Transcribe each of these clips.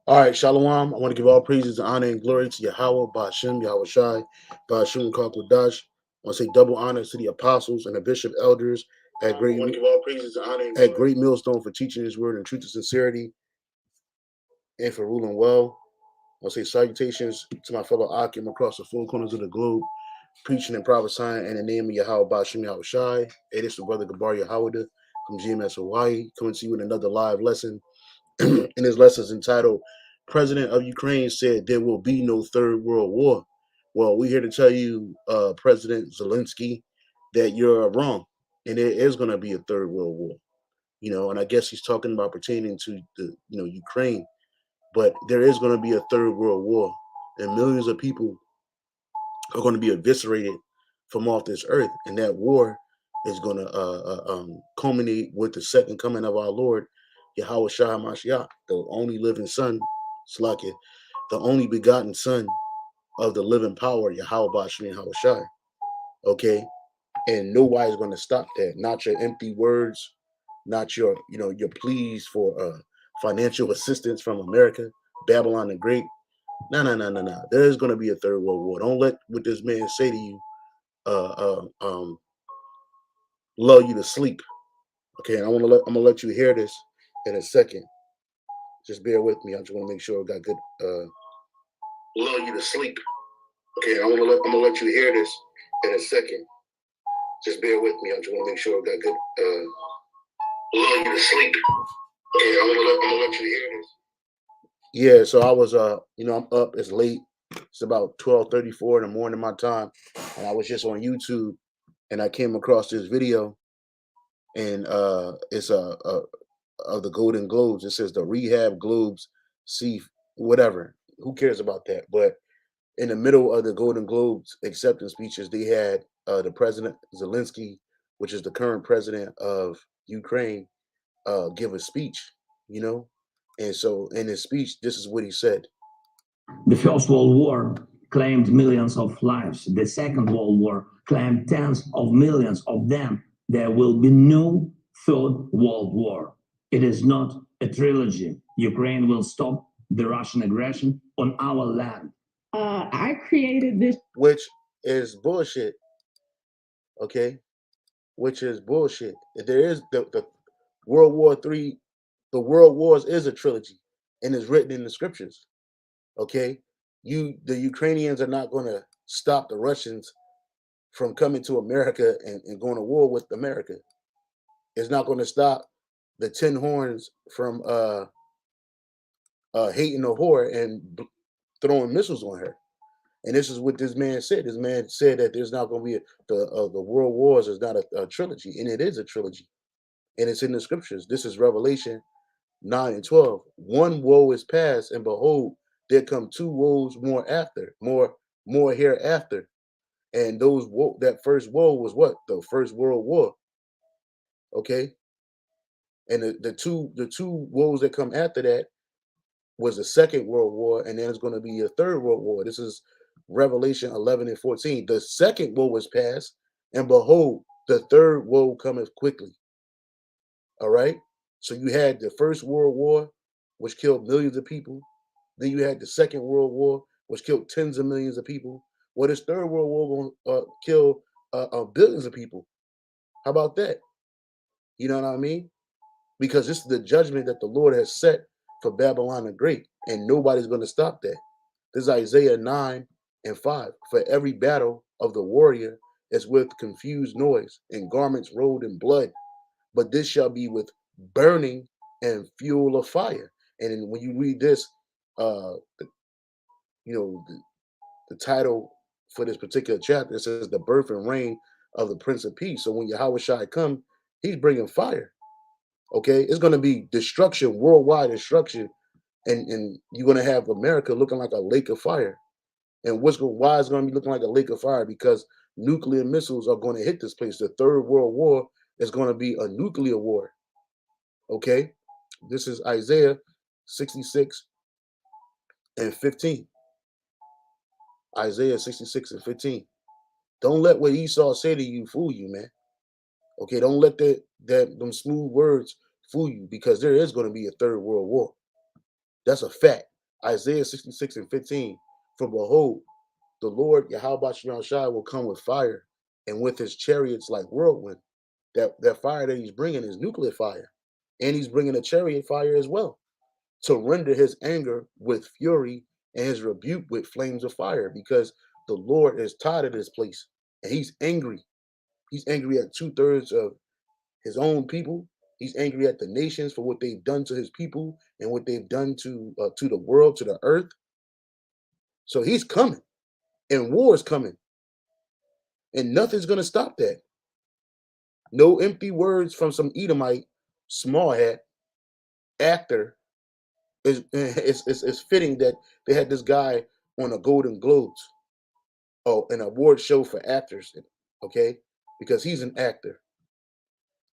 All right, Shalom. I want to give all praises, honor, and glory to Yahweh, Ba'ashem, Yahweh Shai, Ba'ashem, Kakodash. I want to say double honor to the apostles and the bishop elders at Great, at Great Millstone for teaching his word in truth and sincerity and for ruling well. I want to say salutations to my fellow Akim across the four corners of the globe, preaching and prophesying in the name of Yahweh, Ba'ashem, Yahweh Shai. It is the brother Gabar Yahweh from GMS Hawaii, coming to you with another live lesson. In his lessons entitled President of Ukraine said there will be no third world war. Well, we're here to tell you, President Zelensky, that you're wrong. And there is going to be a third world war. And I guess he's talking about pertaining to the, Ukraine. But there is going to be a third world war. And millions of people are going to be eviscerated from off this earth. And that war is going to culminate with the second coming of our Lord, Yahweh Shai Mashiach, the only living son, Slakia, the only begotten son of the living power, Yahweh Bashmi Yahweh Shai. Okay? And nobody's going to stop that. Not your empty words, not your, your pleas for financial assistance from America, Babylon the Great. No. There's going to be a third world war. Don't let what this man say to you lull you to sleep. Okay, and I'm gonna let you hear this in a second. Just bear with me. I just want to make sure I got good. Lull you to sleep. Okay, I'm gonna let you hear this in a second. Just bear with me. I just want to make sure I got good. Lull you to sleep. Okay, I'm gonna let you hear this. Yeah, so I was I'm up. It's late. It's about 12:34 in the morning my time, and I was just on YouTube, and I came across this video, and it's of the Golden Globes. It says the Rehab Globes see whatever. Who cares about that? But in the middle of the Golden Globes acceptance speeches, they had the President Zelensky, which is the current president of Ukraine, give a speech, And so in his speech, this is what he said. The First World War claimed millions of lives. The Second World War claimed tens of millions of them. There will be no Third World War. It is not a trilogy. Ukraine will stop the Russian aggression on our land. I created this. Which is bullshit. Okay? Which is bullshit. There is the World War III, the World Wars is a trilogy and is written in the scriptures. Okay? The Ukrainians are not going to stop the Russians from coming to America and going to war with America. It's not going to stop the Tin Horns from hating a whore and throwing missiles on her. And this is what this man said. This man said that there's not going to be the World Wars is not a trilogy, and it is a trilogy, and it's in the scriptures. This is Revelation 9 and 12. One woe is past, and behold, there come two woes more after, more hereafter. And that first woe was what? The First World War. Okay, and the two woes that come after that was the Second World War, and then it's going to be a Third World War. This is Revelation 11 and 14. The second woe was past, and behold, the third woe cometh quickly. All right? So you had the First World War, which killed millions of people. Then you had the Second World War, which killed tens of millions of people. Well, this Third World War going to kill billions of people. How about that? You know what I mean? because this is the judgment that the Lord has set for Babylon the Great, and nobody's going to stop that. This is Isaiah 9 and 5. For every battle of the warrior is with confused noise and garments rolled in blood, but this shall be with burning and fuel of fire. And then when you read this, uh, you know, the title for this particular chapter, it says the birth and reign of the Prince of Peace. So when Yahweh Shai come, he's bringing fire. Okay, it's going to be destruction, worldwide destruction, and you're going to have America looking like a lake of fire. And why it's going to be looking like a lake of fire? Because nuclear missiles are going to hit this place. The Third World War is going to be a nuclear war. Okay, this is Isaiah 66 and 15. Isaiah 66 and 15. Don't let what Esau say to you fool you, man. Okay, don't let them smooth words fool you, because there is going to be a third world war. That's a fact. Isaiah 66 and 15. For behold, the Lord Yahweh Shai will come with fire, and with his chariots like whirlwind. That fire that he's bringing is nuclear fire, and he's bringing a chariot fire as well, to render his anger with fury and his rebuke with flames of fire, because the Lord is tired of this place, and he's angry. He's angry at 2/3 of his own people. He's angry at the nations for what they've done to his people and what they've done to the world, to the earth. So he's coming, and war is coming, and nothing's going to stop that. No empty words from some Edomite small hat actor. It's fitting that they had this guy on a Golden Globes, an award show for actors, okay, because he's an actor.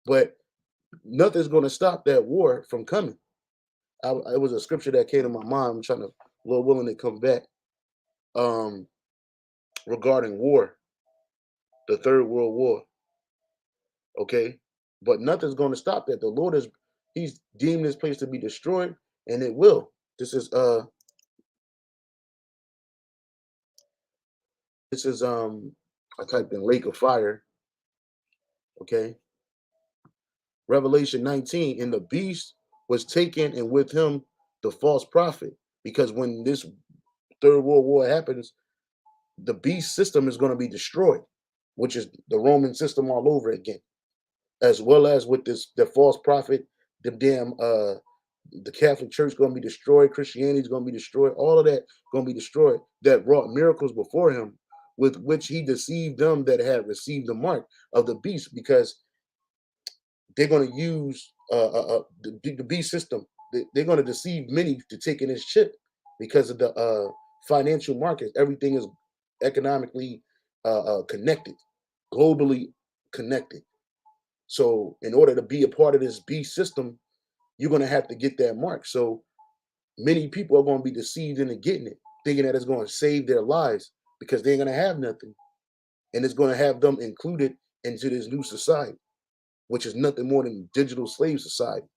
But nothing's going to stop that war from coming. It was a scripture that came to my mind. I'm trying to, Lord willing, to come back, um, regarding war, the Third World War. Okay, but nothing's going to stop that. The Lord He's deemed this place to be destroyed, and it will. This is I typed in lake of fire. Okay, Revelation 19, and the beast was taken, and with him the false prophet, because when this Third World War happens, the beast system is going to be destroyed, which is the Roman system all over again, as well as with the false prophet, the Catholic Church going to be destroyed, Christianity is going to be destroyed, all of that going to be destroyed, that wrought miracles before him, with which he deceived them that had received the mark of the beast, because they're going to use the beast system. They're going to deceive many to take in his chip, because of the financial markets. Everything is economically connected, globally connected. So in order to be a part of this beast system, you're going to have to get that mark. So many people are going to be deceived into getting it, thinking that it's going to save their lives, because they're going to have nothing. And it's going to have them included into this new society, which is nothing more than digital slave society.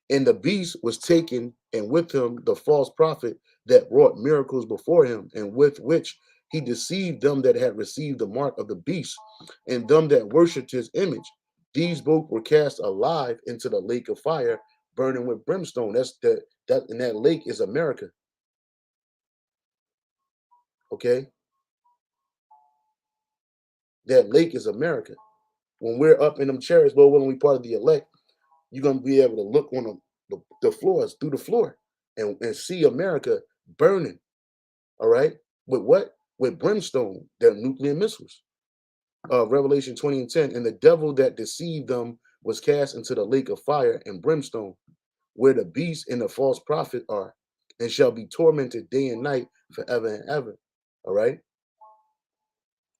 And the beast was taken, and with him the false prophet that wrought miracles before him, and with which he deceived them that had received the mark of the beast, and them that worshipped his image. These both were cast alive into the lake of fire, burning with brimstone. And that lake is America. Okay, that lake is America. When we're up in them chariots, Lord willing, we part of the elect, you're gonna be able to look on the floors, through the floor, and see America burning. All right, with what? With brimstone, their nuclear missiles. Revelation 20 and 10. And the devil that deceived them was cast into the lake of fire and brimstone, where the beast and the false prophet are, and shall be tormented day and night forever and ever. All right.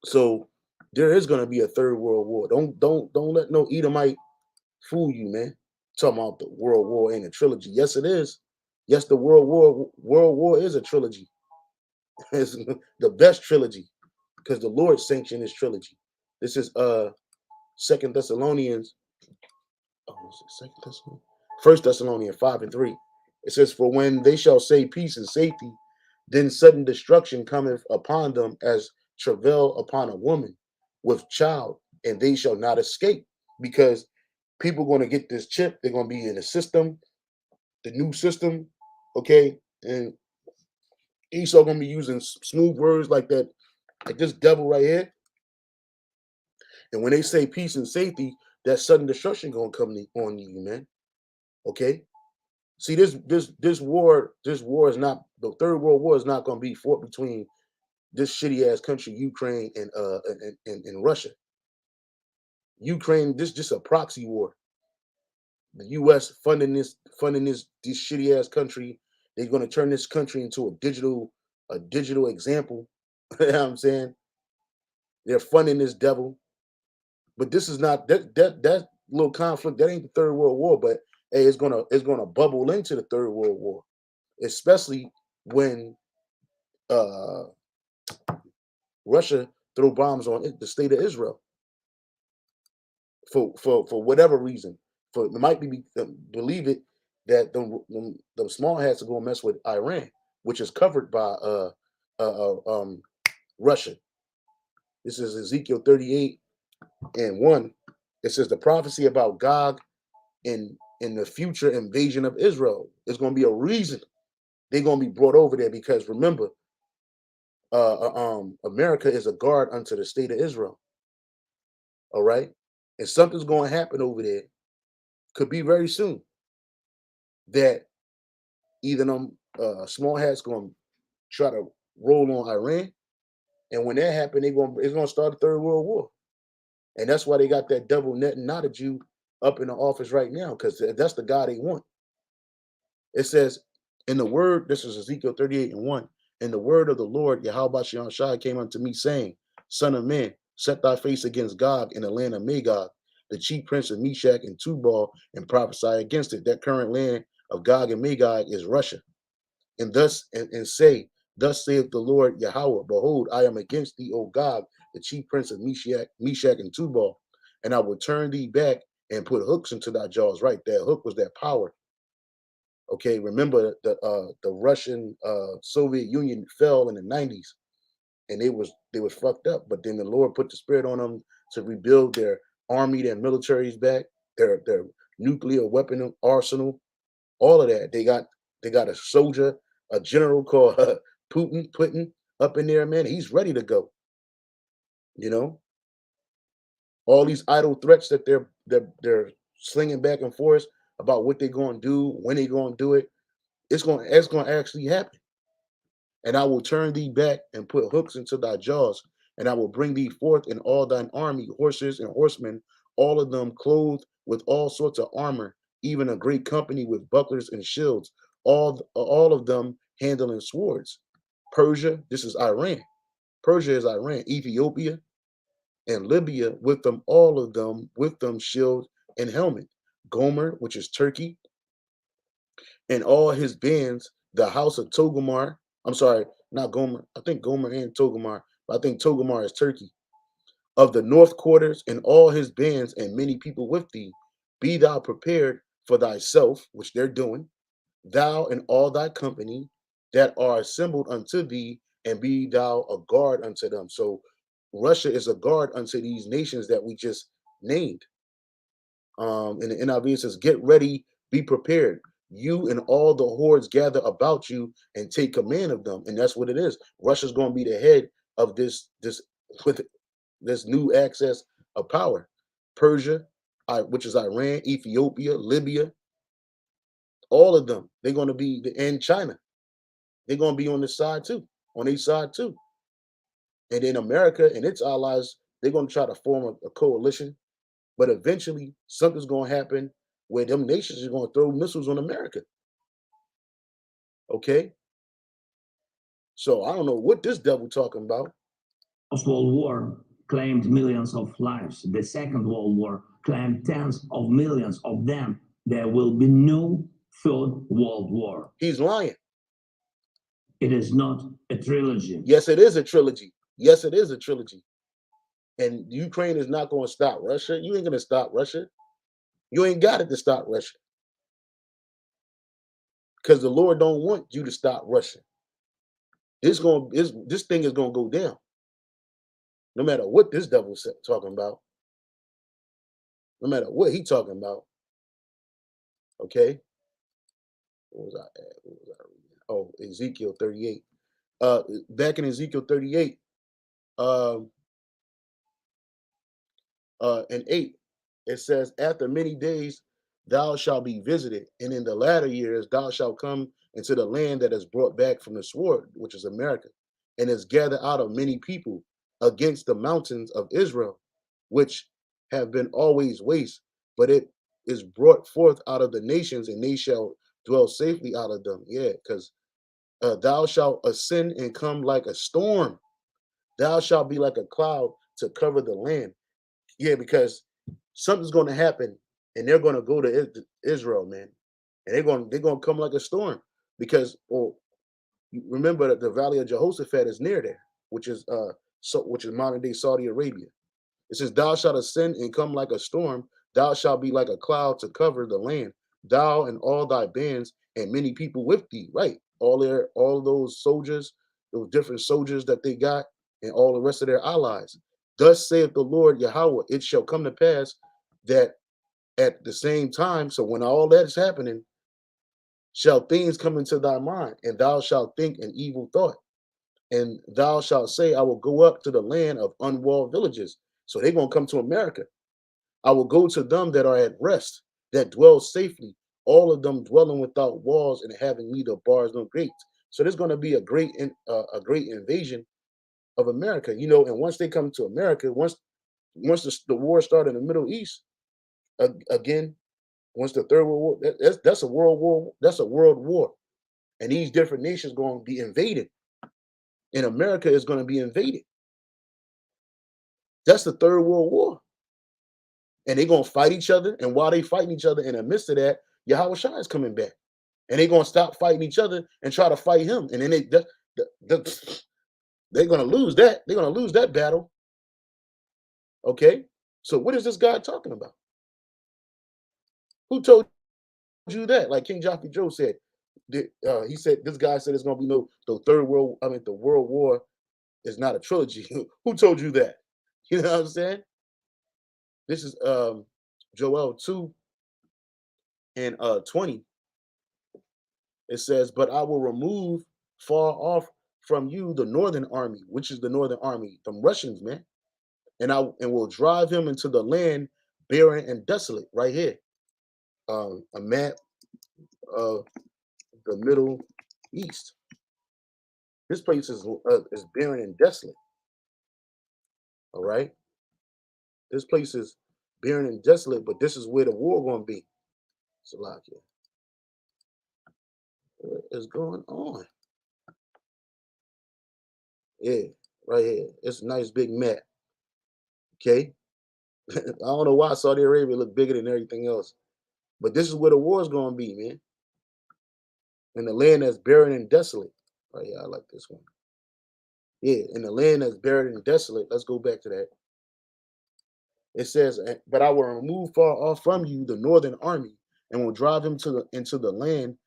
So there is going to be a third world war. Don't let no Edomite fool you, man. Talking about the world war ain't a trilogy. Yes, it is. Yes, the world war is a trilogy. It's the best trilogy, because the Lord sanctioned this trilogy. This is Second Thessalonians. Oh, is it Second Thessalonians? First Thessalonians 5 and 3. It says, "For when they shall say peace and safety, then sudden destruction cometh upon them as travail upon a woman with child, and they shall not escape." Because People going to get this chip. They're going to be in the system, the new system. Okay, and Esau going to be using smooth words like that, like this devil right here. And when they say peace and safety, that sudden destruction going to come on you, man. Okay. See, this war is not, the Third World War is not going to be fought between this shitty ass country, Ukraine, and Russia. Ukraine, this just a proxy war. The U.S. funding this shitty ass country. They're going to turn this country into a digital example. You know what I'm saying? They're funding this devil. But this is not that little conflict. That ain't the Third World War. But hey, it's gonna bubble into the Third World War, especially when uh, Russia throw bombs on the state of Israel for whatever reason. For it might be believe it that the small hats are gonna mess with Iran, which is covered by Russia. This is Ezekiel 38:1. It says the prophecy about Gog in the future invasion of Israel. There's going to be a reason they're going to be brought over there, because remember, America is a guard unto the state of Israel. All right, and something's going to happen over there. Could be very soon. That either them small hats going to try to roll on Iran, and when that happens, it's going to start the Third World War, and that's why they got that double net and not a Jew up in the office right now, because that's the guy they want. It says, in the word, this is Ezekiel 38:1. And the word of the Lord, Yahweh Shai, came unto me, saying, Son of man, set thy face against Gog in the land of Magog, the chief prince of Meshach and Tubal, and prophesy against it. That current land of Gog and Magog is Russia. And thus and say, Thus saith the Lord Yahweh, behold, I am against thee, O Gog, the chief prince of Meshach and Tubal, and I will turn thee back and put hooks into thy jaws. Right, that hook was that power. Okay, remember the Russian Soviet Union fell in the 90s, and they was fucked up. But then the Lord put the spirit on them to rebuild their army, their militaries back, their nuclear weapon arsenal, all of that. They got a soldier, a general called Putin up in there, man. He's ready to go. You know, all these idle threats that they're slinging back and forth about what they're going to do, when they're going to do it. It's going to actually happen. And I will turn thee back and put hooks into thy jaws, and I will bring thee forth in all thine army, horses and horsemen, all of them clothed with all sorts of armor, even a great company with bucklers and shields, all of them handling swords. Persia, this is Iran. Persia is Iran. Ethiopia and Libya with them, all of them with them shield and helmet. Gomer, which is Turkey, and all his bands, the house of Togomar. I'm sorry, not Gomer. I think Gomer and Togomar, but I think Togomar is Turkey. Of the north quarters, and all his bands, and many people with thee. Be thou prepared for thyself, which they're doing, thou and all thy company that are assembled unto thee, and be thou a guard unto them. So Russia is a guard unto these nations that we just named. In the NIV it says, get ready, be prepared. You and all the hordes gather about you and take command of them. And that's what it is. Russia's going to be the head of this with this new access of power. Persia, which is Iran, Ethiopia, Libya, all of them. They're going to be, and China. They're going to be on this side too, on each side too. And then America and its allies, they're going to try to form a coalition. But eventually, something's going to happen where them nations are going to throw missiles on America. Okay? So I don't know what this devil talking about. First World War claimed millions of lives. The Second World War claimed tens of millions of them. There will be no Third World War. He's lying. It is not a trilogy. Yes, it is a trilogy. Yes, it is a trilogy. And Ukraine is not going to stop Russia. You ain't going to stop Russia. You ain't got it to stop Russia. Because the Lord don't want you to stop Russia. This thing is going to go down. No matter what this devil's talking about. no matter what he talking about. Okay, what was I at? What was I reading? Oh, Ezekiel 38. Back in Ezekiel 38, um, and 8, it says, "After many days thou shalt be visited, and in the latter years thou shalt come into the land that is brought back from the sword, which is America, and is gathered out of many people against the mountains of Israel, which have been always waste, but it is brought forth out of the nations, and they shall dwell safely out of them." Yeah, because thou shalt ascend and come like a storm. Thou shalt be like a cloud to cover the land. Yeah, because something's going to happen, and they're going to go to Israel, man, and they're going to come like a storm because, well, remember that the Valley of Jehoshaphat is near there, which is modern day Saudi Arabia. It says, "Thou shalt ascend and come like a storm. Thou shalt be like a cloud to cover the land. Thou and all thy bands and many people with thee." Right, all those soldiers, those different soldiers that they got, and all the rest of their allies. "Thus saith the Lord Yahweh: It shall come to pass that at the same time." So when all that is happening, "shall things come into thy mind, and thou shalt think an evil thought, and thou shalt say, I will go up to the land of unwalled villages." So they're gonna come to America. "I will go to them that are at rest, that dwell safely, all of them dwelling without walls and having neither bars nor gates." So there's going to be a great invasion of America, And once they come to America, once the war started in the Middle East, again, once the Third World War, that's a world war. That's a world war, and these different nations going to be invaded, and America is going to be invaded. That's the Third World War, and they're going to fight each other. And while they fighting each other, in the midst of that, Yahweh Shai is coming back. And they're gonna stop fighting each other and try to fight him. And then they're gonna lose that. They're gonna lose that battle. Okay. So what is this guy talking about? Who told you that? Like King Joffrey Joe said, he said this guy said it's gonna be the third world. I mean, the World War is not a trilogy. Who told you that? You know what I'm saying? This is Joel 2 and 20. It says, "But I will remove far off from you the northern army," which is the northern army, the Russians, man, "and will drive him into the land barren and desolate." Right here, a map of the Middle East. This place is barren and desolate. All right, this place is barren and desolate, but this is where the war going to be. Salakia, what is going on? Yeah, right here. It's a nice big map. Okay, I don't know why Saudi Arabia look bigger than everything else, but this is where the war is going to be, man. In the land that's barren and desolate. Oh yeah, I like this one. Yeah, in the land that's barren and desolate. Let's go back to that. It says, "But I will remove far off from you the northern army, and will drive him into the land,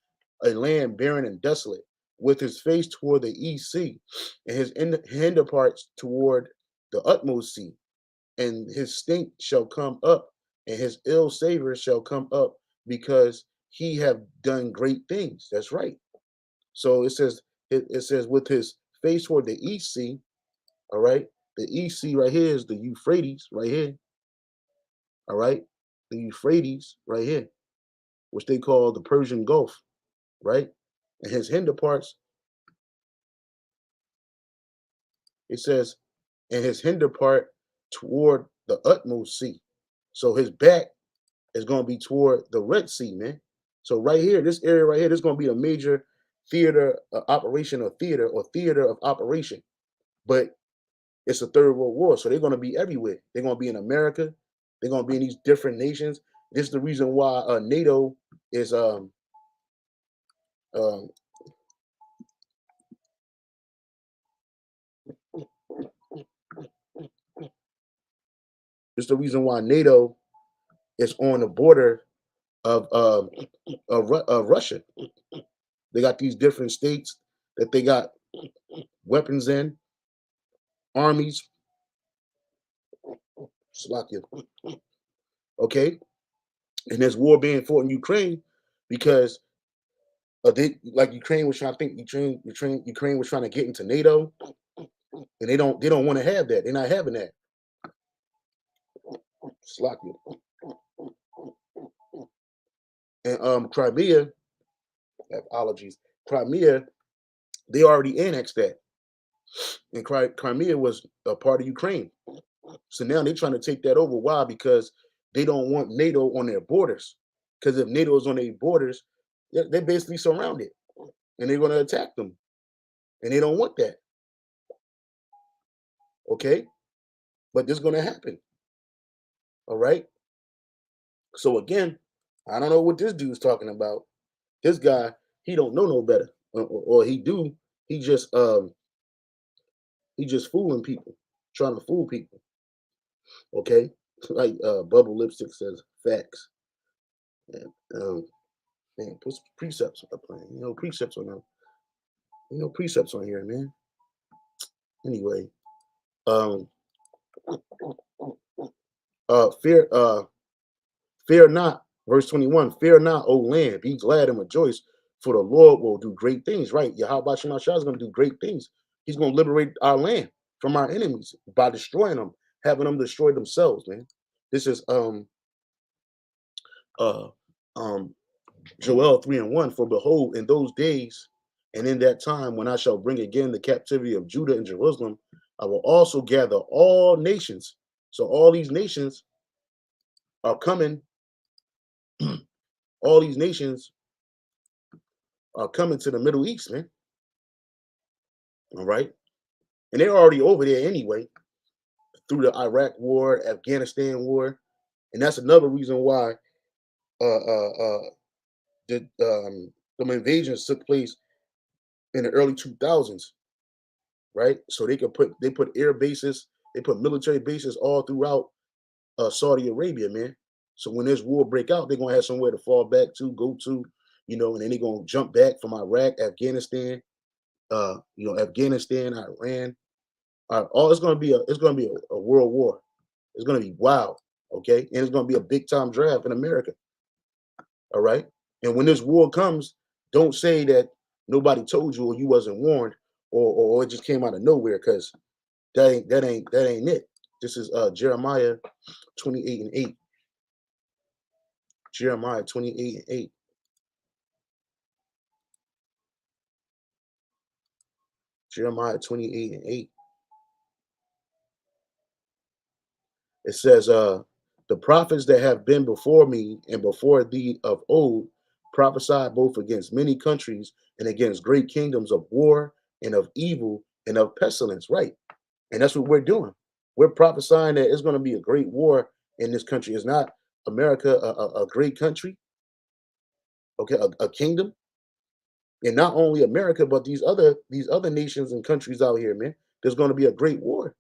a land barren and desolate, with his face toward the east sea, and his hinder parts toward the utmost sea. And his stink shall come up, and his ill savor shall come up, because he have done great things." That's right. So it says with his face toward the east sea. All right, the east sea right here is the Euphrates right here. All right, the Euphrates right here, which they call the Persian Gulf. Right, and his hinder parts. It says, and his hinder part toward the utmost sea. So his back is going to be toward the Red Sea, man. So right here, this area right here, this is going to be a major theater operation or theater of operation. But it's a third world war, so they're going to be everywhere. They're going to be in America. They're going to be in these different nations. This is the reason why NATO is um this is the reason why NATO is on the border of Russia. They got these different states that they got weapons in, armies. Slovakia. Okay, and there's war being fought in Ukraine because they like Ukraine was trying. I think Ukraine was trying to get into NATO, and they don't want to have that. They're not having that. Sloppy. And Crimea, apologies, Crimea, they already annexed that, and Crimea was a part of Ukraine. So now they're trying to take that over. Why? Because they don't want NATO on their borders. Because if NATO is on their borders, they're basically surrounded, and they're going to attack them, and they don't want that. Okay, but this is going to happen. All right. So again, I don't know what this dude's talking about. This guy, he don't know no better, or he do. He just he just fooling people, trying to fool people. Okay, like Bubble Lipstick says, facts. And, man, put some precepts up, man. Precepts on them. Precepts on here, man. Anyway, um, fear, fear not, verse 21. Fear not, O land, be glad and rejoice, for the Lord will do great things. Right, Yahweh Shemashah is going to do great things. He's going to liberate our land from our enemies by destroying them, having them destroy themselves, man. This is uh um Joel 3:1. For behold, in those days and in that time, when I shall bring again the captivity of Judah and Jerusalem, I will also gather all nations. So all these nations are coming. All these nations are coming to the Middle East, man. All right, and they're already over there anyway through the Iraq War, Afghanistan War, and that's another reason why uh, uh, uh, the invasions took place in the early 2000s, right? So they put air bases, they put military bases all throughout Saudi Arabia, man. So when this war break out, they're gonna have somewhere to fall back to, go to, and then they're gonna jump back from Iraq, Afghanistan, Afghanistan, Iran. All it's gonna be a world war. It's gonna be wild, okay, and it's gonna be a big time draft in America. All right, and when this war comes, don't say that nobody told you or you wasn't warned or it just came out of nowhere because that ain't it. This is Jeremiah 28:8. Jeremiah 28:8. Jeremiah 28:8. It says, the prophets that have been before me and before thee of old prophesied both against many countries and against great kingdoms of war and of evil and of pestilence. Right. And that's what we're doing. We're prophesying that it's going to be a great war in this country. Is not America a great country? Okay, a kingdom, and not only America, but these other nations and countries out here, man. There's going to be a great war,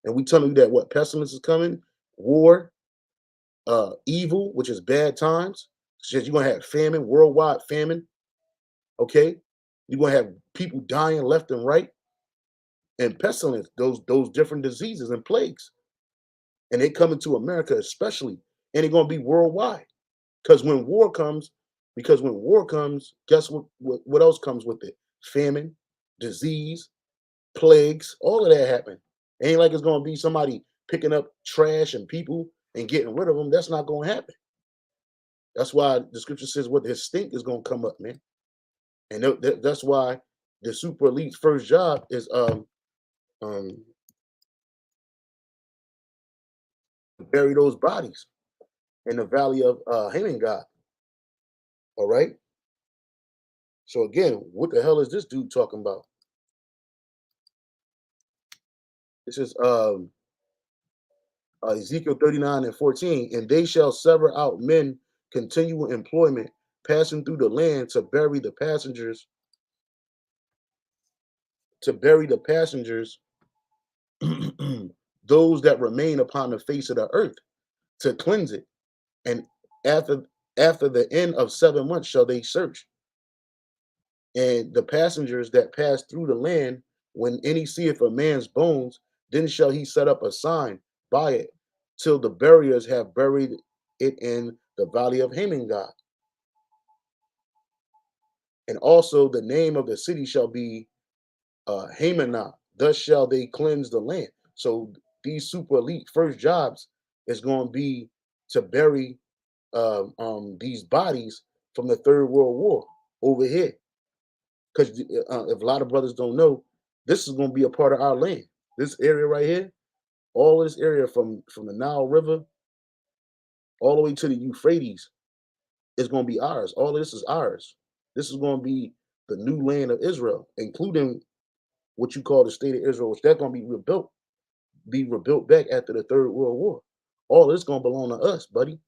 and we telling you that what pestilence is coming, war, evil, which is bad times. Says you're gonna have famine, worldwide famine. Okay, you're gonna have people dying left and right, and pestilence, those different diseases and plagues, and they coming to America especially, and they're gonna be worldwide. Because when war comes, guess what else comes with it? Famine, disease, plagues, all of that happen. It ain't like it's gonna be somebody picking up trash and people and getting rid of them. That's not gonna happen. That's why the scripture says what his stink is gonna come up, man. And that's why the super elite's first job is um bury those bodies in the valley of God. All right. So again, what the hell is this dude talking about? This is Ezekiel 39:14, and they shall sever out men continual employment, passing through the land to bury the passengers, those that remain upon the face of the earth, to cleanse it. And after after the end of 7 months shall they search. And the passengers that pass through the land, when any seeth a man's bones, then shall he set up a sign by it, till the buriers have buried. it in the valley of Hamon. And also the name of the city shall be Hamanah. Thus shall they cleanse the land. So these super elite first jobs is going to be to bury these bodies from the Third World War over here. Because if a lot of brothers don't know, this is going to be a part of our land. This area right here, all of this area from the Nile River all the way to the Euphrates is going to be ours. All of this is ours. This is going to be the new land of Israel, including what you call the state of Israel, which they're going to be rebuilt back after the Third World War. All this going to belong to us, buddy.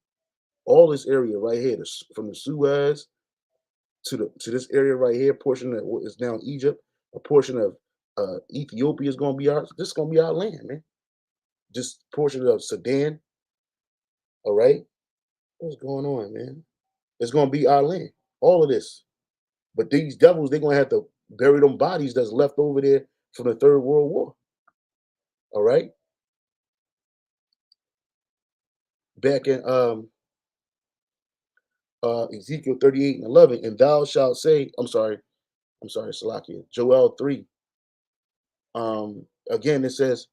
All this area right here, from the Suez to this area right here, portion of what is now Egypt, a portion of Ethiopia is going to be ours. This is going to be our land, man. Just portion of Sudan. All right, what's going on, man? It's going to be our land. All of this. But these devils, they're going to have to bury them bodies that's left over there from the Third World War. All right. Back in Ezekiel 38 and 11, and thou shalt say, Salakia, Joel 3. Again, it says,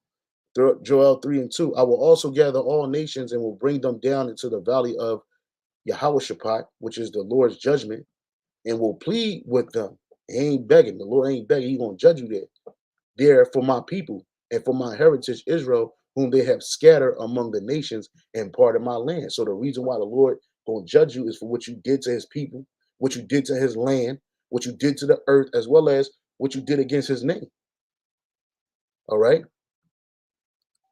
Joel 3 and 2, I will also gather all nations and will bring them down into the valley of Yahweh, which is the Lord's judgment, and will plead with them. He ain't begging. The Lord ain't begging. He going to judge you there for my people and for my heritage Israel, whom they have scattered among the nations and part of my land. So the reason why the Lord going to judge you is for what you did to his people, what you did to his land, what you did to the earth, as well as what you did against his name. All right.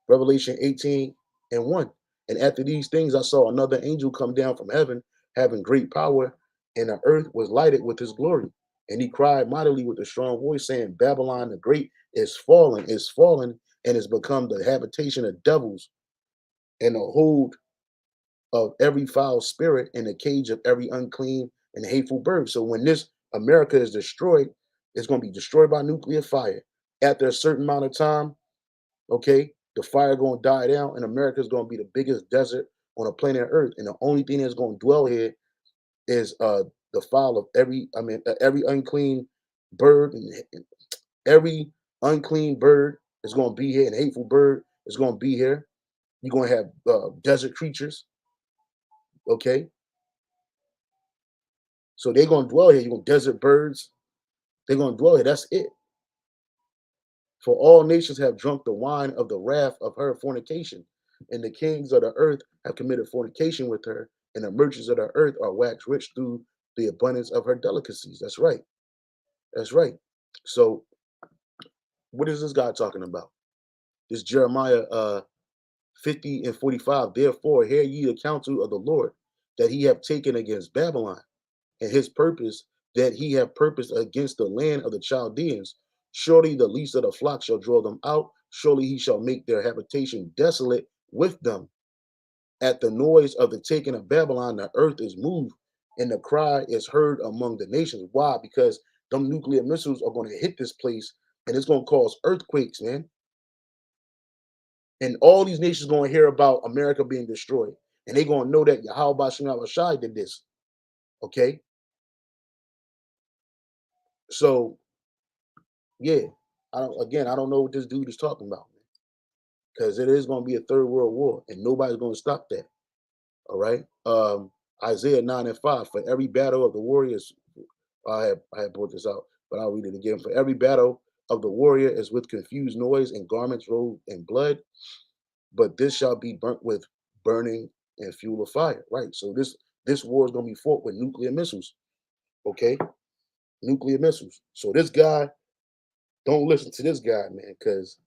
Revelation 18 and 1. And after these things, I saw another angel come down from heaven, having great power, and the earth was lighted with his glory. And he cried mightily with a strong voice, saying, Babylon the Great is fallen, and is become the habitation of devils, and the hold of every foul spirit, and the cage of every unclean and hateful bird. So when this America is destroyed, it's going to be destroyed by nuclear fire. After a certain amount of time, okay, the fire going to die down, and America is going to be the biggest desert on the planet Earth. And the only thing that's going to dwell here is the fowl of every unclean bird, and every unclean bird is going to be here, and hateful bird is going to be here. You're going to have desert creatures, okay? So they're going to dwell here. You're going to desert birds. They're going to dwell here. That's it. For all nations have drunk the wine of the wrath of her fornication, and the kings of the earth have committed fornication with her, and the merchants of the earth are waxed rich through the abundance of her delicacies. That's right. That's right. So, what is this guy talking about? This Jeremiah 50 and 45. Therefore, hear ye the counsel of the Lord that he have taken against Babylon, and his purpose that he have purposed against the land of the Chaldeans. Surely the least of the flock shall draw them out. Surely he shall make their habitation desolate with them. At the noise of the taking of Babylon, the earth is moved, and the cry is heard among the nations. Why? Because them nuclear missiles are going to hit this place, and it's going to cause earthquakes, man. And all these nations going to hear about America being destroyed, and they're going to know that Yahweh Shai did this. Okay, so yeah, I don't know what this dude is talking about, man, because it is going to be a third world war, and nobody's going to stop that. All right. Isaiah 9 and 5. For every battle of the warriors, I have brought this out, but I'll read it again. For every battle of the warrior is with confused noise and garments rolled in blood, but this shall be burnt with burning and fuel of fire. Right. So this war is going to be fought with nuclear missiles. Okay, nuclear missiles. So this guy, don't listen to this guy, man, because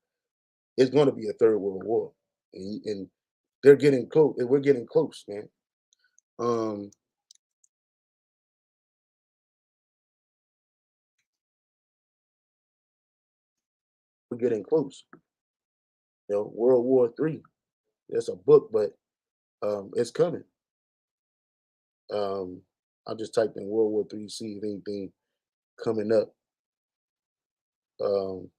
it's going to be a third world war, and they're getting close. We're getting close, man. Um, we're getting close. World War III. It's a book, but it's coming. Um, I just typed in World War III, see if anything coming up. Um,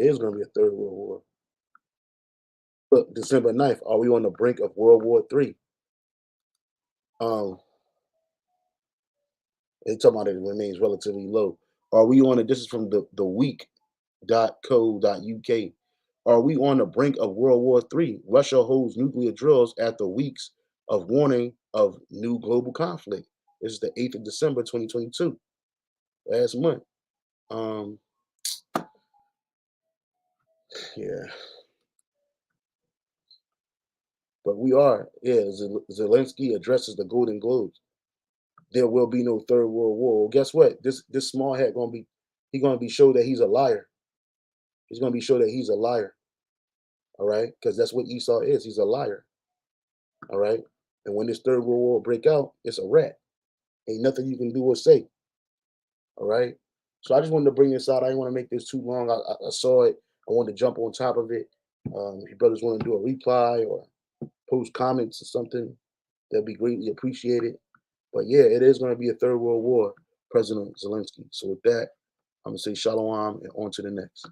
It is going to be a third world war. Look, December 9th, are we on the brink of World War III? They talking about it remains relatively low. Are we on it? This is from the week.co.uk. Are we on the brink of World War III? Russia holds nuclear drills after weeks of warning of new global conflict. This is the 8th of December, 2022, last month. Yeah, but we are. Yeah, Zelensky addresses the Golden Globes. There will be no third world war. Well, guess what? This small hat gonna be showed that he's a liar. He's gonna be showed that he's a liar. All right, because that's what Esau is. He's a liar. All right, and when this third world war break out, it's a wrap. Ain't nothing you can do or say. All right. So I just wanted to bring this out. I didn't want to make this too long. I saw it. I wanted to jump on top of it. If you brothers want to do a reply or post comments or something, that'd be greatly appreciated. But yeah, it is going to be a third world war, President Zelensky. So with that, I'm gonna say shalom and on to the next.